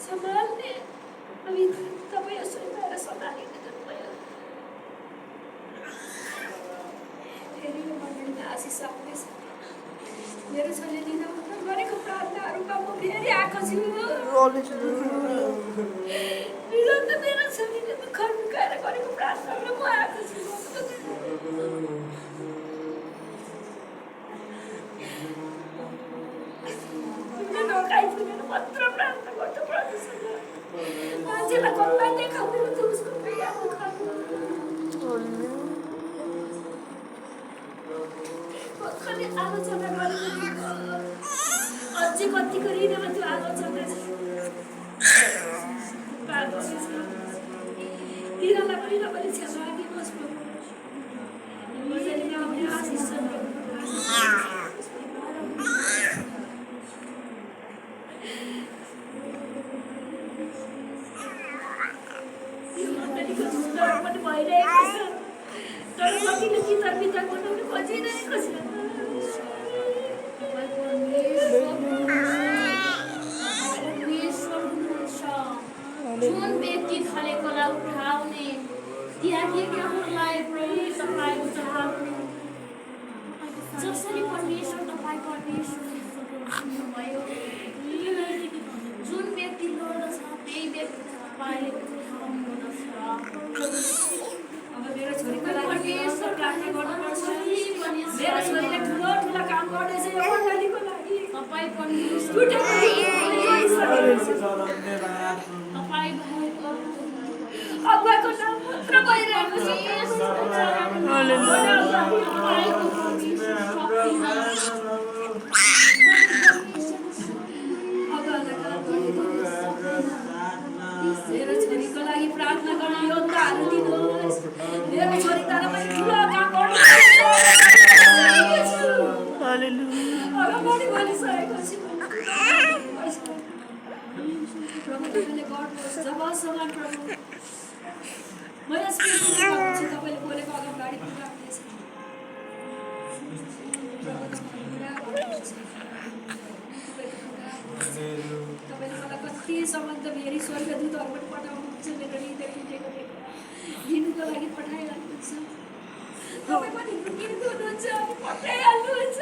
सम्हाल्ने पवित्र तपाईँ यसरी भएर सम्हालिदिनु भयो। फेरि यो मण्डलीमा आशिष आउनेछ। मेरो छोरीले लिन गरेको प्रार्थनाहरूमा म फेरि आएको छु। मेरो छोरीले दुःख लुकाएर गरेको प्रार्थनामा म आएको छु। मात्र प्रार्थना गर्नु पर्दछ। मान्छेलाई कसलाई देखाउँदैन त उसको पीडाको खानु। कसले आलोचना गरेको अझै कतिको हृदयमा त्यो आलोचना छ। तिनीहरूलाई पनि तपाईँले क्षमा दिनुहोस् प्रभु। मण्डलीमा आउने आशिष छ प्रभु। भइरहेको छ तर कतिले चितरबितर बनाउनु खोजिरहेको छ। जुन व्यक्ति ढलेकोलाई उठाउने त्यागेकाहरूलाई प्रभु तपाईँको चाहनु जसरी परमेश्वर तपाईँ परमेश्वर हुनुभयो। जुन व्यक्ति लड्दछ त्यही व्यक्ति तपाईँले उठाउनुहुन्छ। मेरो छोरीको लागि प्रार्थना गर्नुपर्छ। मेरो छोरीले ठुलो ठुलो काम गर्दैछ यो मण्डलीको लागि। तपाईँ परमेश्वर अगुवाको नाम मात्र भइरहेको छ। मेरो छोरीको लागि प्रार्थना गर्ने योद्धाहरू दिनुहोस्। मेरो छोरी तर पनि ठुलो काम गर्नुपर्छ। अगाडि बढिसकेको छु। प्रभु तपाईँले गर्नुहोस् जबसम्म प्रभु म यस पृथ्वीमा छु तपाईँले बोलेको अगाडि पुऱ्याउनेछ। तपाईँले मलाई कति सम्बन्ध फेरि स्वर्गदूतहरू पनि पठाउनुहुन्छ। मेरो हृदय टुटेको दिनुको लागि पठाइहाल्नुहुन्छ। तपाईँ पनि हिँड्नु हुनुहुन्छ अनि पठाइहाल्नुहुन्छ।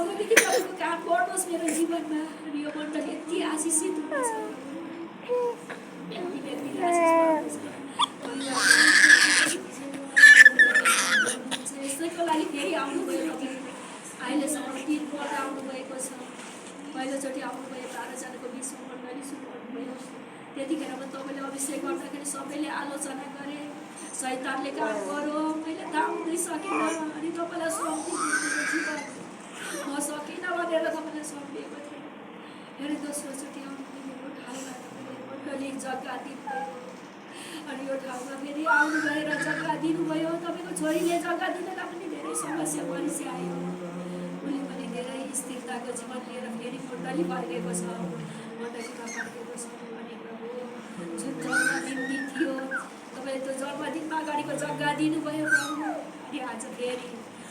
अबदेखि तपाईँको काम गर्नुहोस् मेरो जीवनमा। यो मण्डली यति आशिषित हुनेछ। यसैको लागि फेरि आउनुभयो। तपाईँ अहिलेसम्म 3 पल्ट आउनुभएको छ। पहिलोचोटि आउनुभयो 12 जनाको बिचमा मण्डली सुरु गर्नुभयो। त्यतिखेर पनि तपाईँले अभिषेक गर्दाखेरि सबैले आलोचना गरे। शैतानले काम गर्यो मैले थाम्दै सकिनँ अनि तपाईँलाई सम्झिएको जीवन म सकिनँ भनेर तपाईँले सम्झिएको थिएँ। फेरि दोस्रोचोटि आउनुभयो। यो ठाउँमा तपाईँले मण्डली जग्गा दिनुभयो अनि यो ठाउँमा फेरि आउनुभयो र जग्गा दिनुभयो। तपाईँको छोरीले जग्गा दिँदा पनि धेरै समस्या परिस्यायो। उसले पनि धेरै स्थिरताको जीवन लिएर फेरि मण्डली भइरहेको छ। मण्डलीमा फर्केको छ। अनि प्रभु जुन जन्मदिन थियो तपाईँले त्यो जन्मदिनमा अगाडिको जग्गा दिनुभयो प्रभु। अनि आज फेरि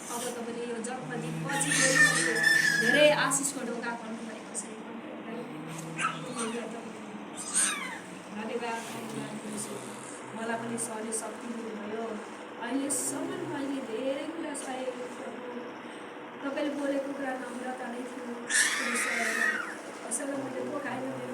अब तपाईँले यो जन्मदिन पछि फेरि धेरै आशिषको ढोका खोल्नुभएको छ। धन्यवाद। मलाई पनि सहने शक्ति दिनुभयो। अहिलेसम्म मैले धेरै कुरा सहेको प्रभु। तपाईँले बोलेको कुरा नम्रता नै थियो। कसैलाई मैले पोखाएन।